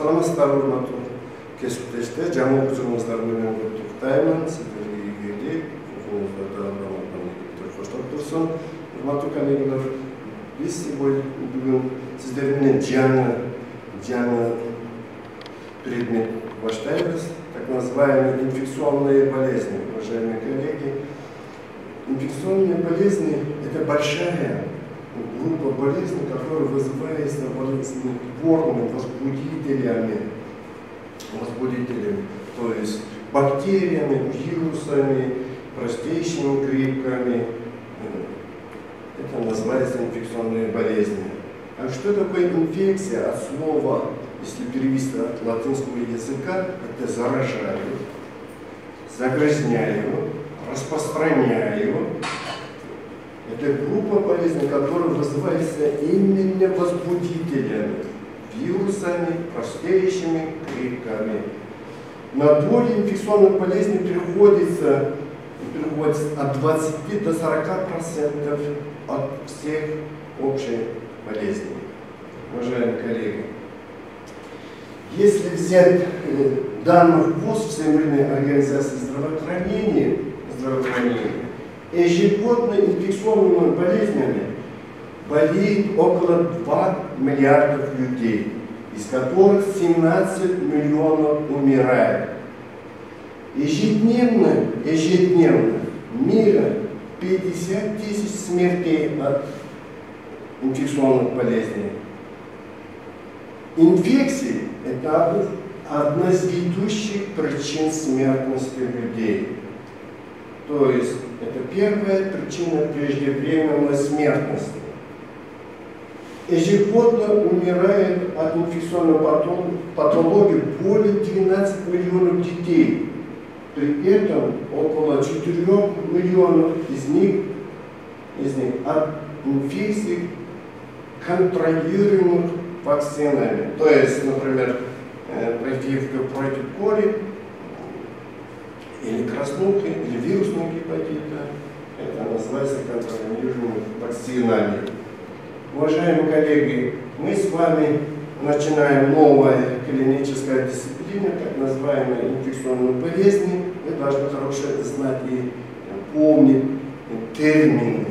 Саламатсыздар, урматтуу кесиптештер, жаңы окуучуңуздар менен куттуктаймын. Сиздерге ийгилик, укуңуздарда коштоп турсун. Урматтуу коллегалар, биз бүгүн сиздер менен жаңы предмет баштайбыз. Так называемые инфекционные болезни. Уважаемые коллеги, инфекционные болезни – это большая группа болезней, которая вызывается болезнетворными возбудителями, то есть бактериями, вирусами, простейшими грибками. Это называется инфекционные болезни. А что такое инфекция? От слова, если перевести от латинского языка, это заражаю, загрязняю, распространяю. Это группа болезней, которая вызывается именно возбудителями, вирусами, простейшими грибками. На долю инфекционных болезней приходится от 20 до 40% от всех общих болезней. Уважаемые коллеги, если взять данных ВОЗ, Всемирной организации здравоохранения, ежегодно инфекционными болезнями болеет около 2 миллиардов людей, из которых 17 миллионов умирает. Ежедневно в мире 50 тысяч смертей от инфекционных болезней. Инфекции – это одна из ведущих причин смертности людей. То есть это первая причина преждевременной смертности. Ежегодно умирает от инфекционной патологии более 12 миллионов детей. При этом около 4 миллионов из них от инфекций, контролируемых вакцинами. То есть, например, прививка против кори, или краснухи, или вирусного гепатита. Это называется контролируемыми вакцинами. Уважаемые коллеги, мы с вами начинаем новая клиническая дисциплина, так называемые инфекционные болезни. Вы должны хорошо знать и помнить термины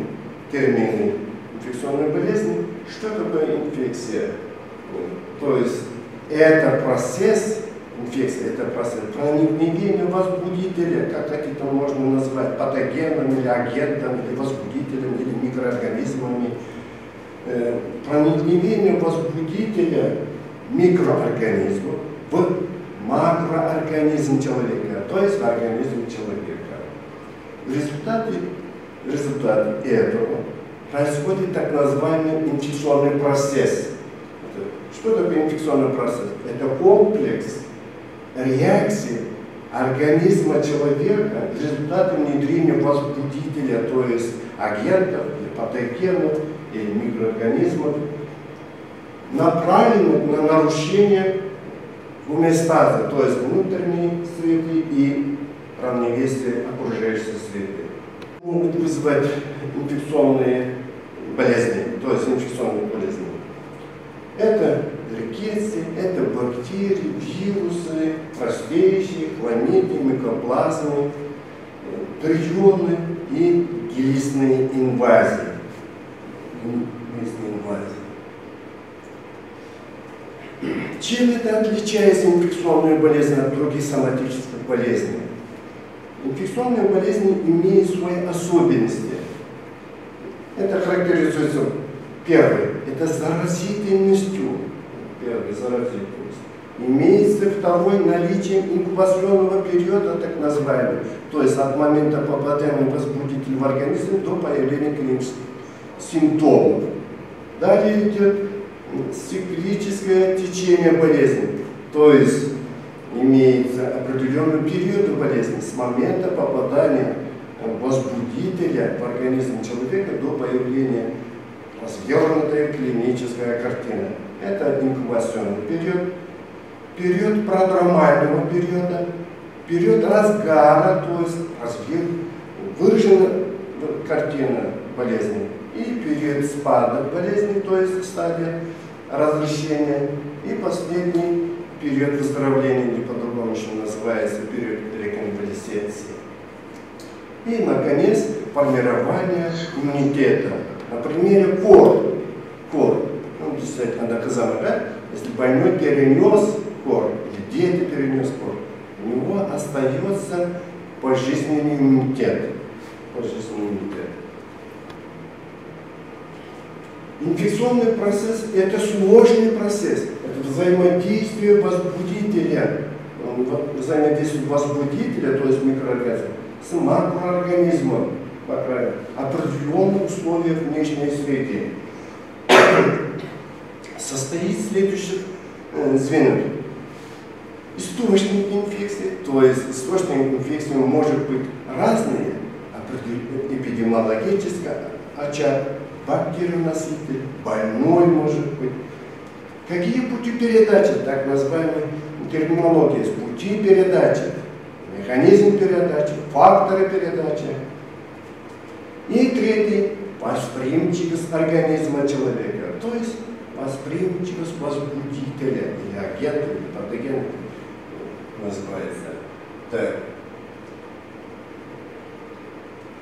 инфекционной болезни. Что такое инфекция? То есть это процесс, инфекция – это процесс проникновения возбудителя, как это можно назвать, патогеном или агентом, или возбудителем, или микроорганизмами. Проникновение возбудителя микроорганизма в макроорганизм человека, то есть в организм человека. В результате этого происходит так называемый инфекционный процесс. Что такое инфекционный процесс? Это комплекс реакций организма человека в результате внедрения возбудителя, то есть агентов, или патогенов, или микроорганизмов, направленных на нарушение гомеостаза, то есть внутренней среды и равновесия окружающей среды. Могут вызывать инфекционные болезни, то есть инфекционные болезни. Это рикетси, это бактерии, вирусы, простейшие, хламидии, микоплазмы, прионы и гелистные инвазии. Чем это отличается инфекционная болезнь от других соматических болезней? Инфекционные болезни имеют свои особенности. Это характеризуется первый – это заразительностью. Имеется второй – наличием инкубационного периода, так называемый, то есть от момента попадания возбудителя в организм до появления клинических симптомов. Далее идет циклическое течение болезни, то есть имеется определенный период болезни с момента попадания возбудителя в организм человека до появления развернутой клинической картины. Это инкубационный период, период продромального периода, период разгара, то есть выражена картина болезни, и период спада болезни, то есть стадия разрешения, и последний период выздоровления, или по-другому еще называется период реконвалесценции. И, наконец, формирование иммунитета. На примере кор. Ну, действительно доказано, да? Если больной перенес кор, или дети перенес кор, у него остается пожизненный иммунитет. Инфекционный процесс – это сложный процесс. Это взаимодействие возбудителя. Взаимодействие возбудителя, то есть микроорганизма, с макроорганизмом в определенных условиях внешней среды. Состоит из следующих звеньев. Источник инфекции, то есть источник инфекции может быть разные, эпидемиологический очаг, бактерионоситель, больной может быть. Какие пути передачи, так называемые терминологии, пути передачи, механизм передачи, факторы передачи. И третий – восприимчивость организма человека, то есть восприимчивость возбудителя или агента, или патогена называется. Так.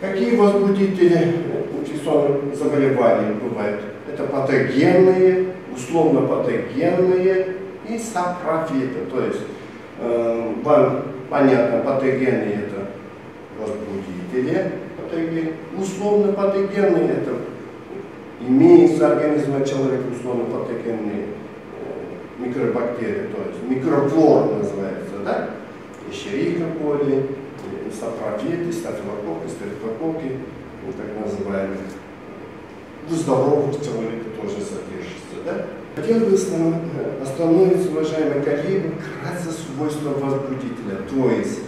Какие возбудители инфекционных заболеваний бывают? Это патогенные, условно патогенные и сапрофиты. То есть, вам понятно, патогенные это возбудители, условно патогенные это имеется организма человека, условно патогенные микробактерии, то есть микрофлора называется, да? Эшерихия коли, сапрофиты, стафилококки, стереотококки, так называемые. В здоровых человека тоже содержится, да? Хотел бы остановиться, уважаемые коллеги, вкратце свойства возбудителя, то есть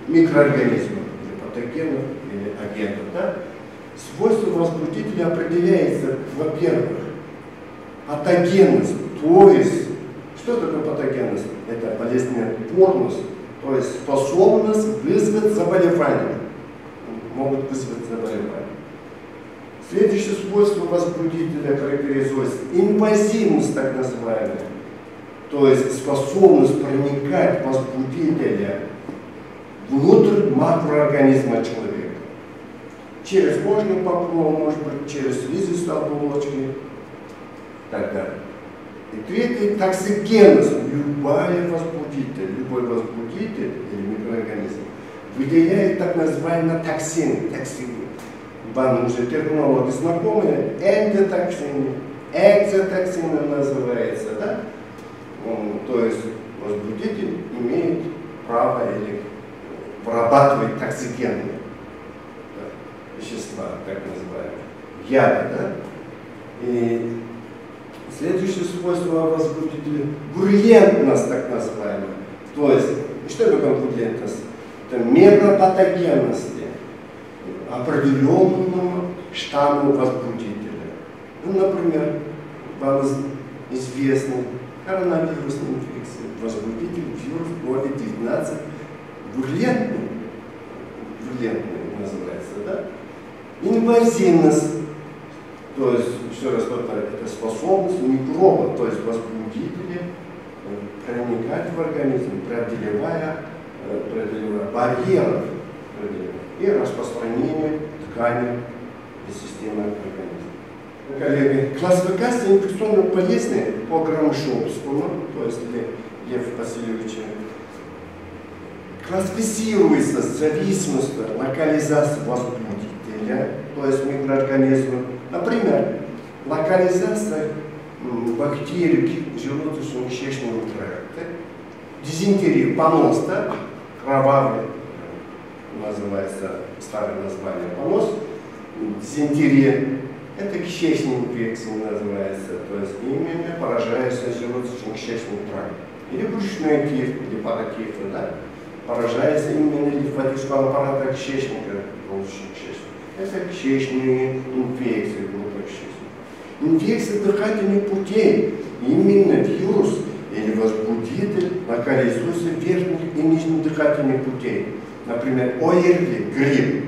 микроорганизмов, или патогенов, или агентов, да? Свойство возбудителя определяется, во-первых, патогенность, то есть, что такое патогенность? Это болезнетворность, то есть способность вызвать заболевание. Могут вызвать заболевание. Следующее свойство возбудителя характеризуется инвазивность, так называемая, то есть способность проникать возбудителя внутрь макроорганизма человека. Через кожный покров, может быть, через слизистые оболочки и так далее. И третий – токсигенность. Любой возбудитель или микроорганизм выделяет так называемые токсины. Вам уже терминологи знакомые, эндотоксины, экзотоксины называется, да? То есть возбудитель имеет право или вырабатывать токсигенные вещества, так называемые, яды, да? И следующее свойство возбудителя – гурулентность, так называемая. То есть, что такое гурулентность? Это мера патогенности определенному штамму возбудителя. Ну, например, вам известны коронавирусные инфекции, возбудитель вирус COVID-19 гурулентный называется, да? Инвазивность, то есть, еще раз повторяю, это способность микроба, то есть возбудителя, проникать в организм, преодолевая барьеры и распространение тканей и системы организма. Коллеги, классификация инфекционных болезней по Громышовскому, то есть Лев Васильевич, классифицируется в зависимости от локализации возбудителя, то есть микроорганизма. Например, локализация бактерий желудочно-кишечного тракта, дизентерия, понос, да? Кровавый, называется старое название понос, дизентерия, это кишечная инфекция называется, то есть именно поражается желудочно-кишечный тракт. Или брюшной тиф, или паратиф, да? Поражается именно лимфатического аппарата кишечника, это кишечные инфекции, группа кишечника. Инфекции дыхательных путей, именно вирус или возбудитель локализуется в верхних и нижних дыхательных путей. Например, ОРВИ, грипп.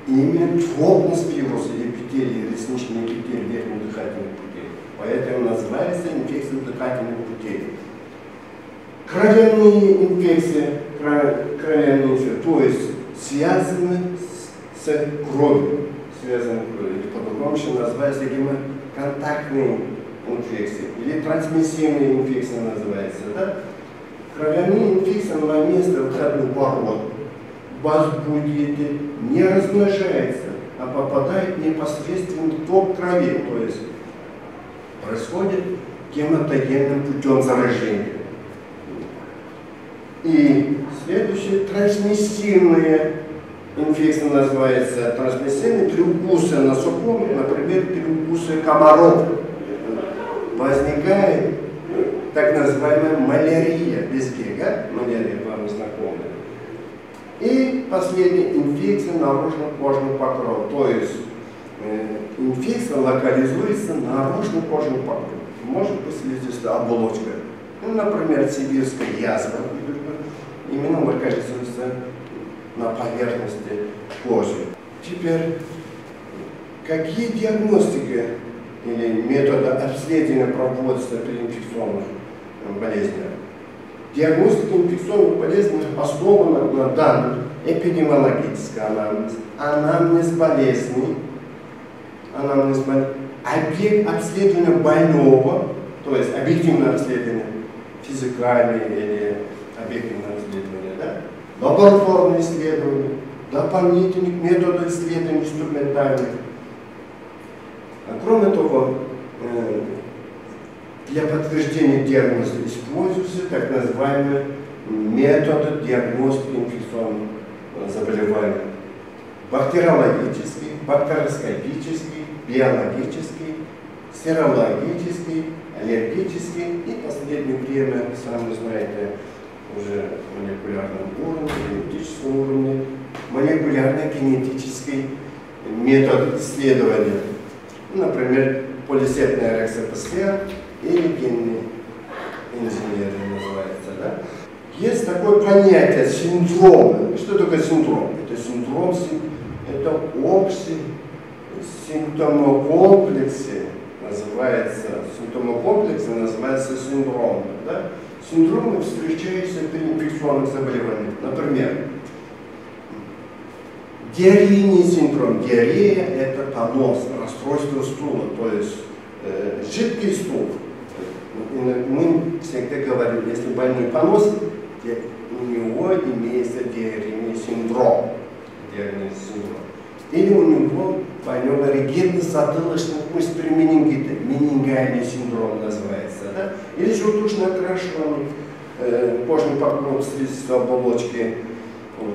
Именно плотность вируса эпителий, ресничный эпителий верхних дыхательных путей. Поэтому называется инфекция дыхательных путей. Кровяные инфекции, то есть связаны с кровью, или по-другому еще называется гемотонконтактные инфекции, или трансмиссивные инфекции называется. Да? Кровяные инфекции на место выходных ворот возбудитель не размножается, а попадает непосредственно в ток крови, то есть происходит гематогенным путем заражения. И следующая трансмиссивная инфекция называется трансмиссивные при укусе насекомых, например, при укусе комаров. Возникает так называемая малярия, безбега, малярия вам знакома. И последняя инфекция наружного кожного покрова, то есть инфекция локализуется на наружном кожном покрове. Может быть слизистая оболочка, ну, например, сибирская язва, именно локализуется на поверхности кожи. Теперь, какие диагностики или методы обследования проводятся при инфекционных болезнях? Диагностика инфекционных болезней основана на данных эпидемиологический анамнез болезней, объект обследования больного, то есть объективное обследование, физикальное или объективное обследование, да? Лабораторные исследования, дополнительные методы исследований инструментальных. Кроме того, для подтверждения диагноза используются так называемые методы диагностики инфекционных заболеваний. Бактериологический, бактероскопический, биологический, серологический, аллергический и в последнее время, сами знаете, уже в молекулярном уровне, генетическом уровне, молекулярно-генетический метод исследования. Например, полисетная реакция ПЦР или генная инженерия называется. Да? Есть такое понятие синдром. Что такое синдром? Это синдром, это общий симптомокомплексе называется синдром. Да? Синдромы встречаются при инфекционных заболеваниях. Например, диарейный синдром. Диарея – это понос, расстройство стула, то есть жидкий стул. Мы всегда говорим, если больной понос, у него имеется диарейный синдром. Или у него больного ригидно-затылочный пульс при менингите, менингальный синдром называется. Да? Или желтушно окрашенный кожный покров слизистой оболочки,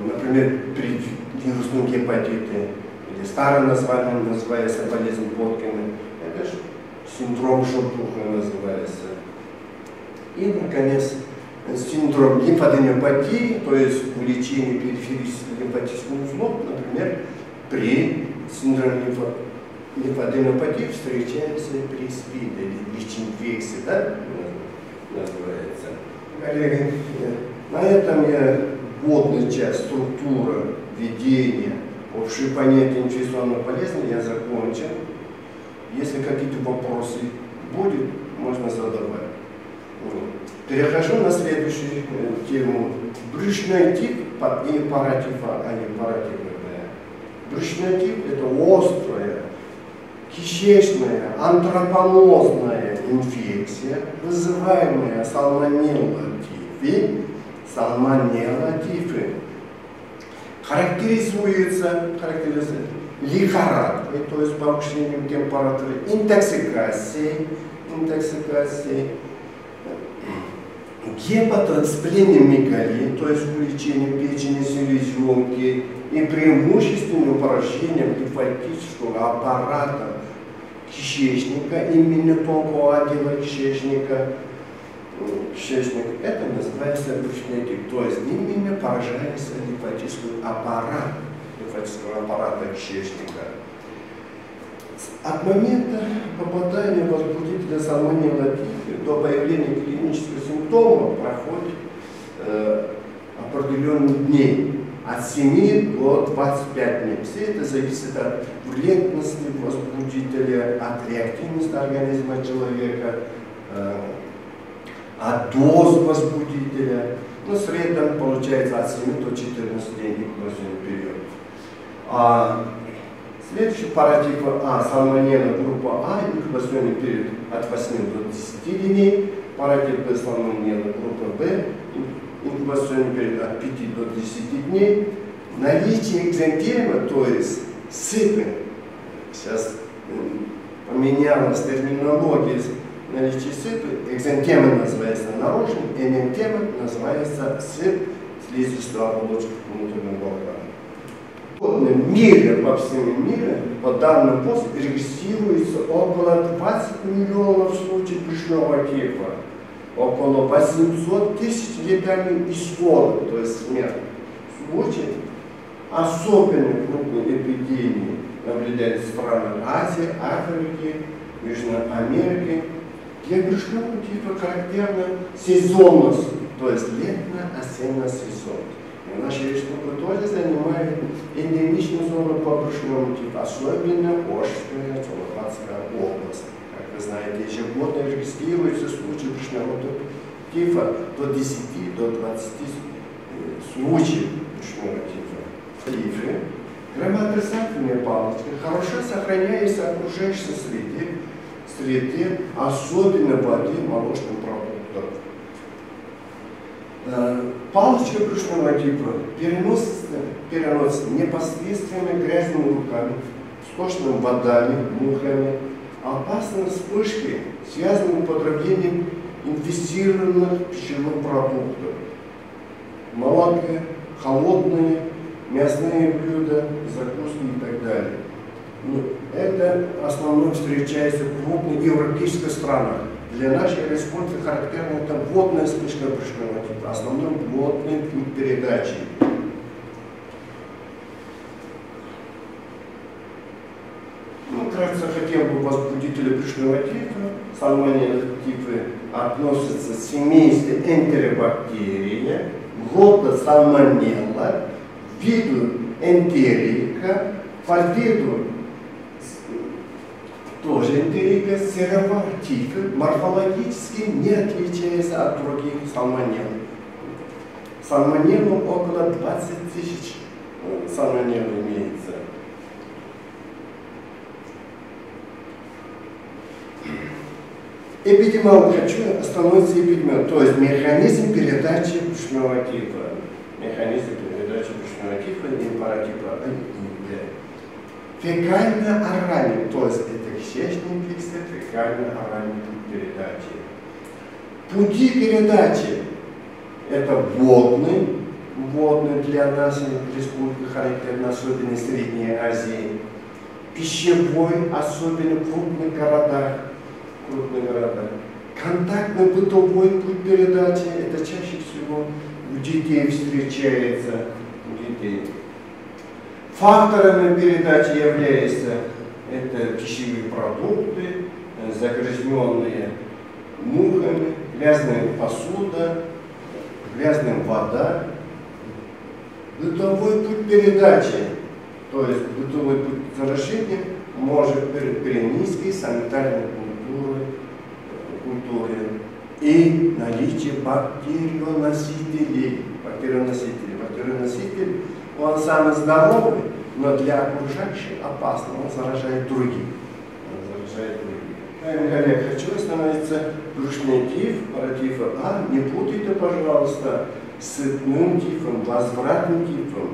например, при вирусном гепатите, или старое название называется болезнь Боткина. Это же синдром желтуха называется. И, наконец, синдром лимфаденопатии, то есть увеличение периферических лимфатических узлов, например, при синдроме лимфаденопатии встречается при СПИДе или ВИЧ-инфекции, да, называется. Коллеги, на этом я вводную часть, структура, введение, общее понятие инфекционных болезней я закончил. Если какие-то вопросы будут, можно задавать. Перехожу на следующую тему. Брюшной тип и паратифа. Брюшной тип – это острая, кишечная, антропонозная инфекция, вызываемая сальмонелла тифи. Характеризуется лихорадкой, то есть повышением температуры, интоксикацией, гепатосплениемегалии, то есть увеличением печени, селезенки и преимущественным поражением лимфатического аппарата кишечника, именно тонкого отдела кишечника. Это называется брюшной тип, то есть именно поражается лимфатического аппарата кишечника. От момента попадания возбудителя сальмонелла тифи до появления клинических симптомов проходит определенные дни, от 7 до 25 дней. Все это зависит от валентности возбудителя, от реактивности организма человека, от доз возбудителя носителя. Ну, в среднем получается от 7 до 14 дней инкубационный период. Следующий паратип сальмонелла группа А, инкубационный период от 8 до 10 дней. Паратип Б, сальмонелла группа Б, инкубационный период от 5 до 10 дней. Наличие экзантема, то есть сыпи, сейчас поменялась терминология, наличие сыпи, экзантема называется наружным, энантема называется сыпь слизистого оболочки внутреннего органа. В мире, по всему миру, по данным ВОЗ, регистрируется около 20 миллионов случаев брюшного тифа, около 800 тысяч летальных исходов, то есть смертных случаев. Особенно крупные эпидемии наблюдаются в странах Азии, Африки, Южной Америки, где брюшному тифа характерна сезонность, то есть летно-осенний сезон. И наша республика тоже занимает эндемичную зону по брюшному тифу, особенно Ошская, Целопатская область. Как вы знаете, ежегодно регистрируются случаи брюшного тифа до 10 до 20 случаев брюшного тифа. Громоописательная палочка хорошо сохраняется в окружающей среде, особенно в воде молочных продуктов. Палочка брюшного тифа переносится непосредственно грязными руками, сточными водами, мухами. Опасные вспышки связаны с употреблением инфицированных пищевых продуктов. Молоко, холодные, мясные блюда, закуски и так далее. Это в основном встречается в крупных европейских странах. Для нашей республики характерна это водная вспышка брюшного тифа, в основном водный путь передачи. Вкратце хотел бы возбудителя брюшного тифа. Сальмонелла тифы относятся к семейству энтеробактерия, рода сальмонелла, виду энтерика, подвиду тоже энтерика, серового тифа, морфологически не отличается от других сальмонелл. Сальмонеллу около 20 тысяч сальмонелл имеется. Эпидемиология, хочу остановиться эпидемиологией, то есть механизм передачи брюшного тифа. Механизм передачи брюшного тифа и паратипа А и Б. Фекально-оральный, то есть это кишечная инфекция, фекально-оральный путь передачи. Пути передачи это водный для нас, республики характерно, особенно в Средней Азии. Пищевой, особенно в крупных городах. Контактно-бытовой путь передачи, это чаще всего у детей встречается. Факторами передачи являются это пищевые продукты, загрязненные мухами, грязная посуда, грязная вода. Бытовой путь передачи, то есть бытовой путь заражения, может при низкой санитарной культуре и наличие бактерионосителей. Бактерионоситель, он самый здоровый, но для окружающих опасный, он заражает других. Коллег, хочу остановиться брюшный тиф, паратифа А. Не путайте, пожалуйста, с сыпным тифом, возвратным тифом.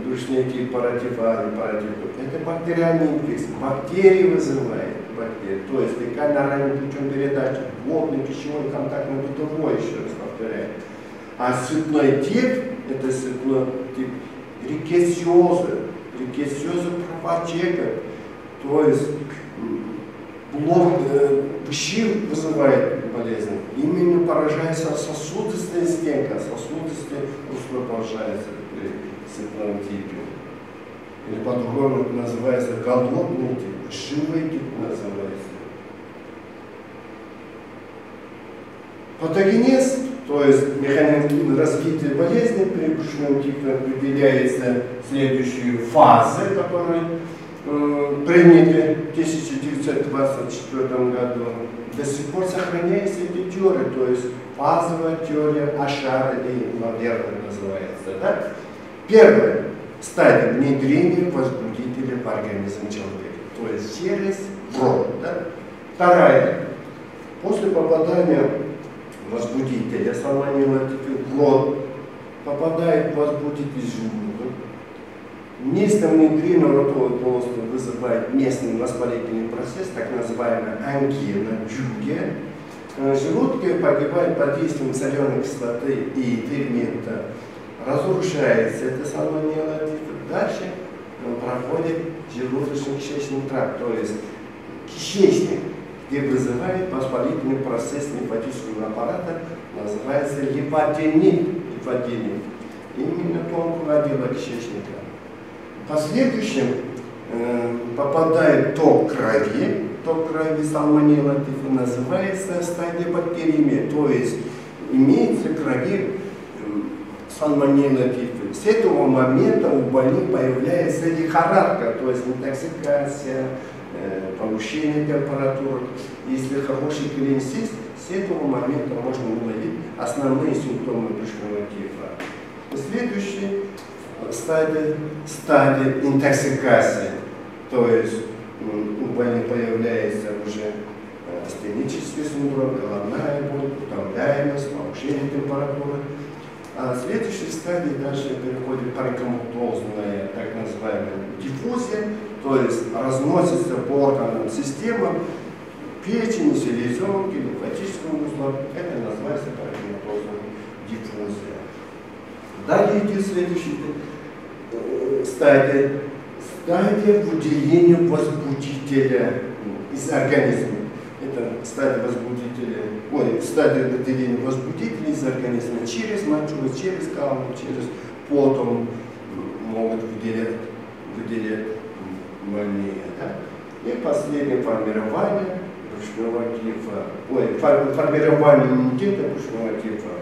Брюшный тиф, паратифа А и паратифа. Это бактериальный инфекция. Бактерии вызывает. То есть фекально-оральным путем передачи, водный, пищевой, контактный, бытовой, еще раз повторяю. А сыпной тиф, это сыпной тип риккетсиоза правочека, то есть пищи вызывает болезнь. Именно поражается сосудистая стенка, сосудистая русло поражается при сыпном типе. Или по-другому называется голодный тип, шивый тип называется. Патогенез, то есть механизм развития болезни при брюшном типе определяется следующие фазы, которые приняты в 1924 году, до сих пор сохраняется эти теории, то есть фазовая теория Ашара и Модерна называется. Да? Первая стадия внедрения возбудителя в организм человека, то есть через рот. Да? Вторая, после попадания возбудителя салмонелла в рот, попадает возбудитель желудок. Место внедрения ротовой полости вызывает местный воспалительный процесс, так называемая ангина, джугия. Желудки погибают под действием соленой кислоты и фермента. Разрушается эта салмонелла. Дальше проходит желудочно-кишечный тракт, то есть кишечник, где вызывает воспалительный процесс лимфатического аппарата, называется лимфаденит. Именно тонкого отдела кишечника. В последующем попадает ток крови салмонелла тифа, называется стадия бактериемии, то есть имеется в крови салмонелла тифа. С этого момента у больных появляется лихорадка, то есть интоксикация, повышение температуры. Если хороший клинсист, с этого момента можно уловить основные симптомы брюшного тифа. Следующая стадия интоксикации, то есть у больных появляется уже астенический синдром, головная боль, утомляемость, повышение температуры. А следующая стадия дальше переходит парикоматозная, так называемая диффузия, то есть разносится по органам системам, печени, селезенки, лимфатическому узлу. Это называется парикоматозная диффузия. Далее идет следующая стадия выделения возбудителя из организма. Это стадия выделения возбудителя из организма через мочу, через калу, через потом могут выделять больные. Да? И последнее формирование брюшного тифа, формирование иммунитета брюшного тифа.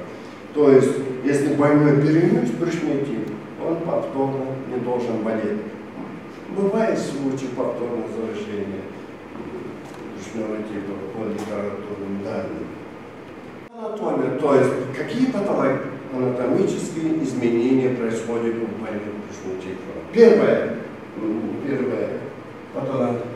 То есть, если больной перенес брюшной тиф, он повторно не должен болеть. Бывает случай повторного заражения брюшного тифа по литературным данным. Анатомия, то есть, какие анатомические изменения происходят у больных брюшного тифа. Первое патология.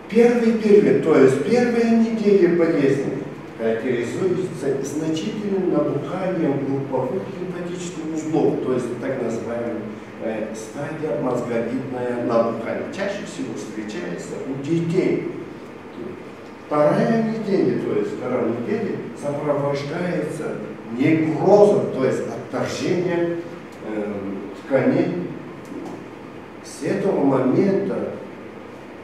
Первый период, то есть первая неделя болезни, характеризуется значительным набуханием групповых лимфатических узлов, то есть так называемая стадия мозговидное набухание. Чаще всего встречается у детей. Вторая неделя сопровождается некрозом, то есть отторжением тканей. С этого момента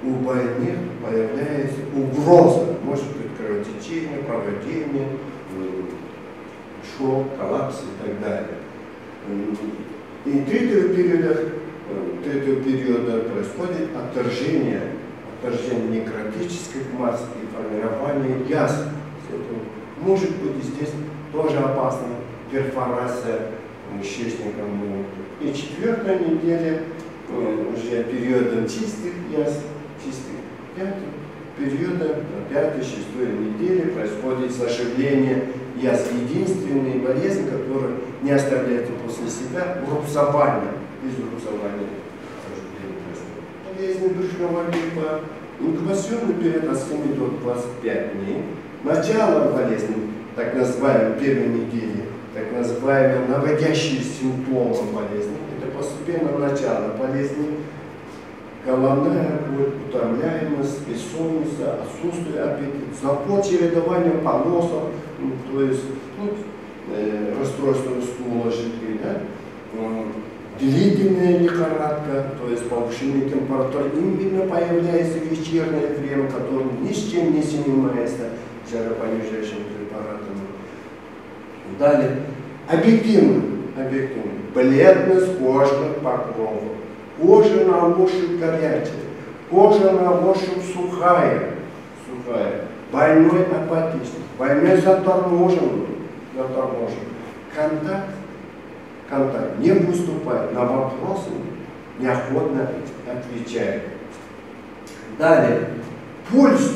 у больных появляется угроза, может быть кровотечение, проводение, шок, коллапс и так далее. И третьего периода происходит отторжение некротических масс и формирование язв. Может быть, здесь тоже опасна перфорация кишечника. И четвертая неделя уже периодом чистых язв, периода 5-6 недели происходит заживление язв. Единственная болезнь, которая не оставляет после себя, рубцование. Без рубцования болезнь брюшного тифа. Инкубационный период от 7 до 25 дней. Начало болезни, так называемой первой недели, так называемые наводящие симптомы болезни. Это постепенно начало болезни. Головная боль, утомляемость, бессонница, отсутствие аппетита, запот, чередование поносов, то есть расстройство стула жидкой, да? Длительная лихорадка, то есть повышение температуры, именно появляется в вечернее время, которое ни с чем не снимается жаропонижающими препаратами. Далее, объективно, бледность кожных покровов. Кожа на ощупь горячая, кожа на ощупь сухая, больной апатичный, больной заторможен. Контакт не выступает, на вопросы неохотно отвечает. Далее, пульс.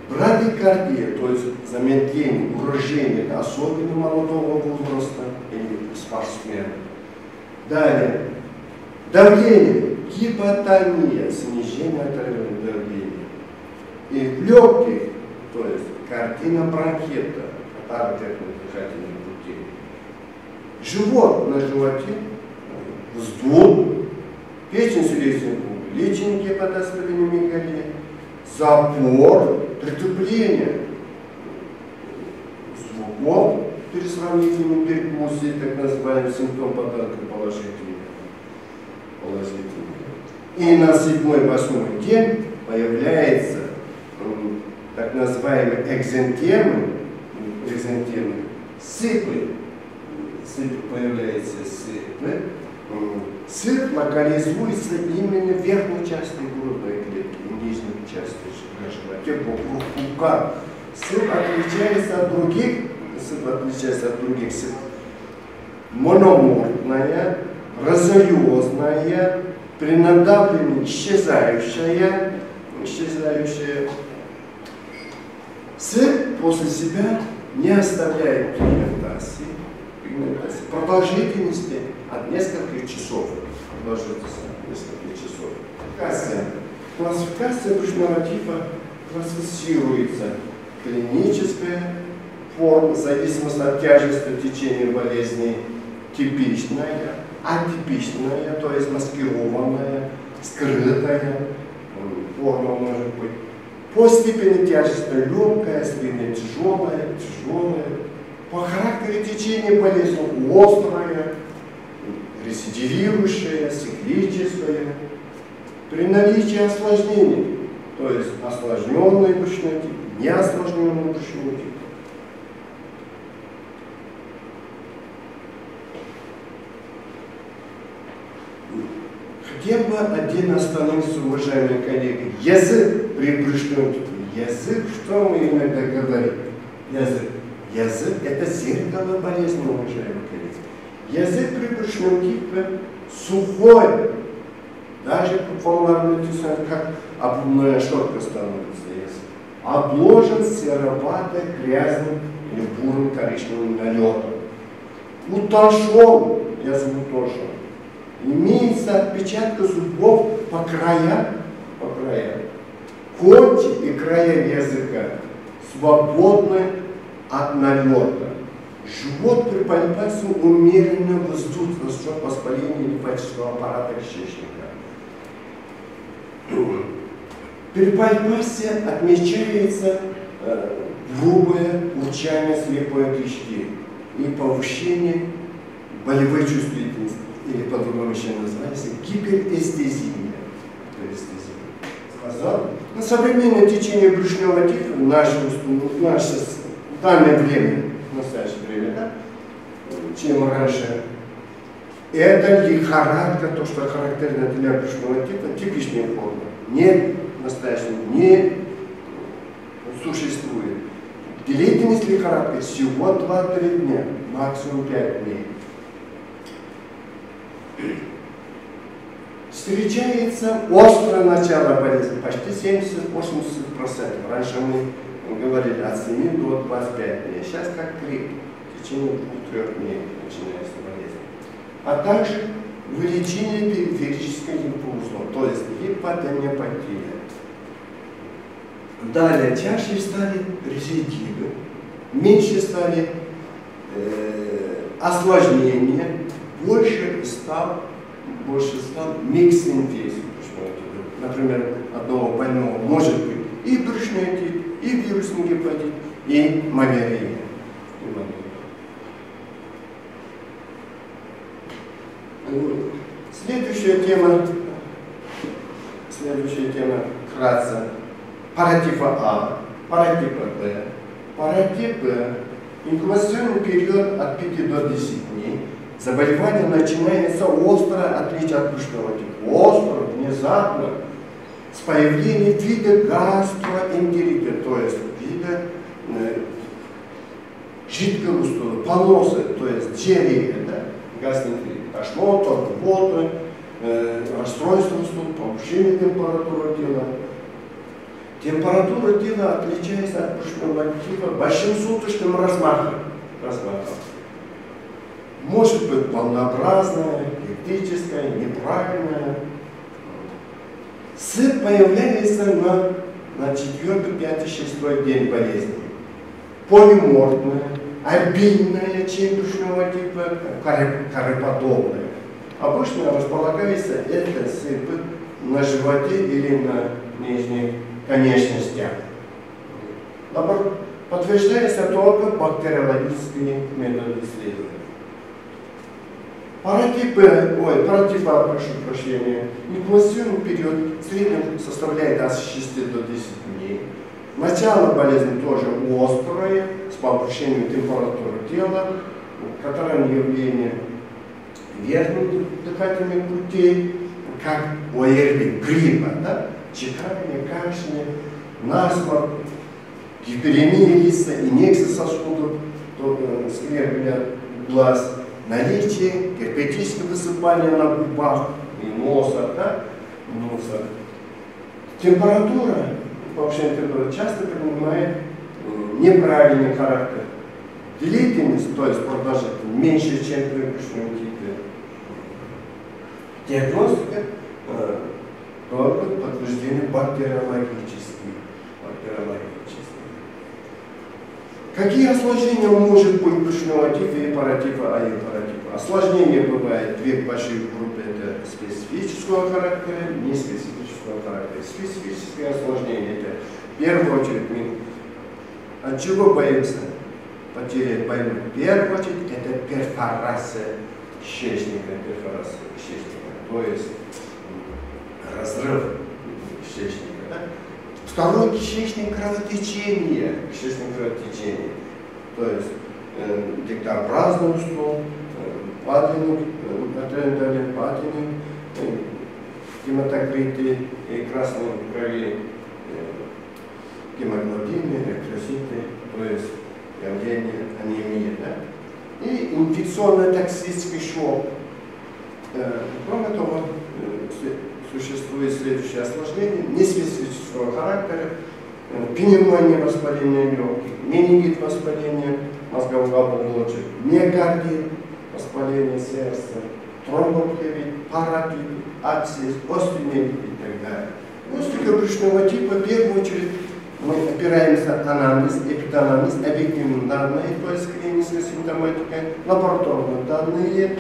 Брадикардия, то есть замедление, урожение, это особенно молодого возраста или спортсмена. Далее, давление, гипотония, снижение артериального давления. И в легких, то есть картина бронхита, это артериальные дыхательные пути. Живот на животе, вздул, печень сердечная, лечение гепатоспленомегалии, запор, притупление звуков при сравнительном перекусе, так называемый симптом податка положительный. И на 7-8 день появляется так называемый экзантемы, сыпы. Появляется сыпы. Сыпь локализуется именно в верхней части грудной клетки и нижней части живота, вокруг пупка. Сыпь отличается от других сыпь. Мономорфная, разолиозная, при надавливании исчезающая. Сыпь после себя не оставляет пигментации. Продолжительности от нескольких часов. Классификация брюшного типа классифицируется. Клиническая форма, в зависимости от тяжести течения болезни, типичная, атипичная, то есть маскированная, скрытая форма может быть. По степени тяжести легкая, средняя, тяжелая. По характеру течения болезни острая, рецидивирующая, циклическая. При наличии осложнений, то есть осложненный брюшной тип, неосложненный брюшной тип. Хотел бы отдельно остановиться, уважаемые коллеги. Язык при брюшном типе. Язык, что мы иногда говорим? Язык – это зеркало болезни, уважаемые коллеги. Язык при брюшном типе сухой. Даже по формулярной тесноте, как обувная шорка становится язык. Обложен серовато грязным или бурым коричневым налетом. Утолщен, язык утолщен. Имеется отпечатка зубов по краям. Кончик и края языка свободны от налета. Живот при пальпации умеренно вздут за счет воспаления лимфатического аппарата кишечника. При пальпасе отмечается грубое урчание слепой кишки и повышение болевой чувствительности, или по-другому еще называется гиперэстезия. На современное течение брюшного типа в наше данное время, в настоящее время, да, чем раньше, это лихорадка, то, что характерно для брюшного типа, типичная форма. Нет в настоящем, не существует. Длительность лихорадки всего 2-3 дня, максимум 5 дней. Встречается острое начало болезни, почти 70-80%. Раньше мы говорили от 7 до 25 дней. Сейчас как крик, в течение 2-3 дней начинается болезнь. А также увеличение периферической лимфоузла, то есть гипотониопатия. Далее чаще стали рецидивы, меньше стали осложнения, больше стал микс инфекций. Например, одного больного может быть и брюшной тип, и вирусный гепатит, и малярия. Следующая тема вкратце. Паратипа А, паратипа Б. Паратип Б. Инкубационный период от 5 до 10 дней. Заболевание начинается острое, отличие от брюшного типа. Остро, внезапно, с появлением вида гастроэнтерита, то есть вида жидкого стула, поноса, то есть диарея, да? гастроэнтерит. Тошнота, рвота, расстройство растут, повышение температуры тела. Температура тела отличается от брюшного типа большим суточным размахом. Может быть волнообразная, эклектическая, неправильная. Сыпь появляется на 4, 5, 6 день болезни. Полиморфная, обильная, чем брюшного типа, кореподобная. Обычно располагается эта сыпь на животе или на нижних конечностях. Подтверждается только бактериологическими методами исследования. Прошу прощения, инкубационный период в среднем составляет от 6 до 10 дней. Начало болезни тоже острое, с повышением температуры тела, катаральное явление верхних дыхательных путей, как ОРВИ, гриппа, да? Чихание, кашля, насморк, гиперемия лица, инъекция сосудов, скверня глаз, наличие герпетического высыпания на губах и носа, да? Температура, повышение температуры часто принимает неправильный характер. Длительность, то есть продолжительность, меньше, чем при брюшном типе. Диагностика только подтверждение бактериологических. Какие осложнения может быть брюшного типа и паратипа, а и паратипа? Осложнения бывают две большие группы, это специфического характера и неспецифического характера. Специфическое осложнение это в первую очередь мы от чего боимся потерять больного? В первую очередь это перфорация кишечника, то есть разрыв кишечника. Да? Второй кишечник кровотечение, то есть дегтеобразный стул, падение, гематокриты и красные крови, гемоглобины, эритроциты, то есть явление анемии. Да? И инфекционно-токсический шок. Кроме того, существует следующее осложнение неспецифического характера: пневмония, воспаление легких, менингит, воспаление мозгового оболочек, миокардит, воспаление сердца, тромбофлебит, парапит, абсцесс, остеомиелит и так далее. Диагностика брюшного типа в первую очередь мы опираемся на анамнез, эпиданамнез, объективные данные, то есть клиническая симптоматика, лабораторные данные.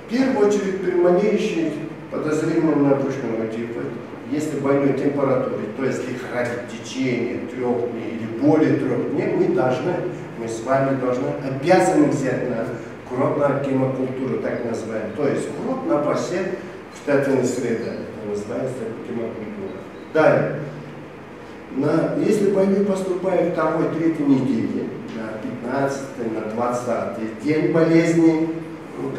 В первую очередь при малейшей подозрением на брюшного типа, если больной температуры, то есть лихорадит течение 3 дней или более 3 дней, мы с вами обязаны взять на кровь на гемокультуру, так называемую. То есть кровь на посев питательной среды, это называется гемокультура. Далее, если больной поступает в 2-3 недели, на 15 на 20 день болезни,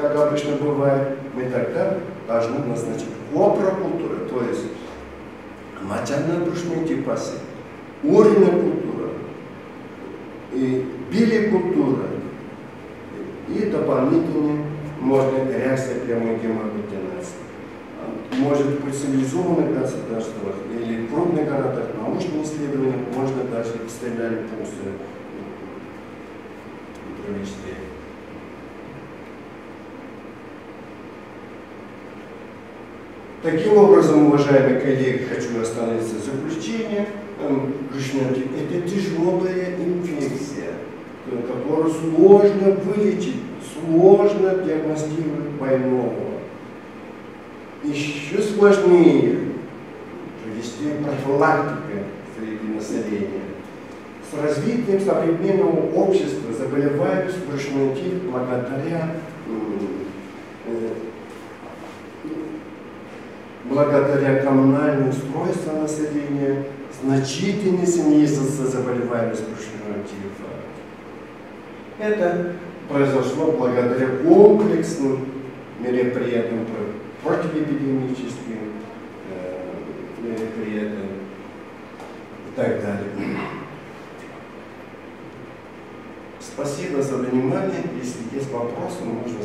как обычно бывает, мы тогда должны назначить копрокультуру, то есть мочально-брюшные типасы, уrinная культура, и биликультура, и дополнительно можно реакция прямой гемоагглютинации. Может быть, в цивилизованных государствах или в крупных городах научные исследования можно даже стрелять пульсы провести. Таким образом, уважаемые коллеги, хочу остановиться в заключение. Брюшной тип – это тяжелая инфекция, которую сложно вылечить, сложно диагностировать больного. Еще сложнее провести профилактику среди населения. С развитием современного общества заболеваемость брюшной тип благодаря коммунальному устройству населения значительно снизится заболеваемость брюшного типа. Это произошло благодаря комплексным мероприятиям, противоэпидемическим мероприятиям и так далее. Спасибо за внимание. Если есть вопросы, можно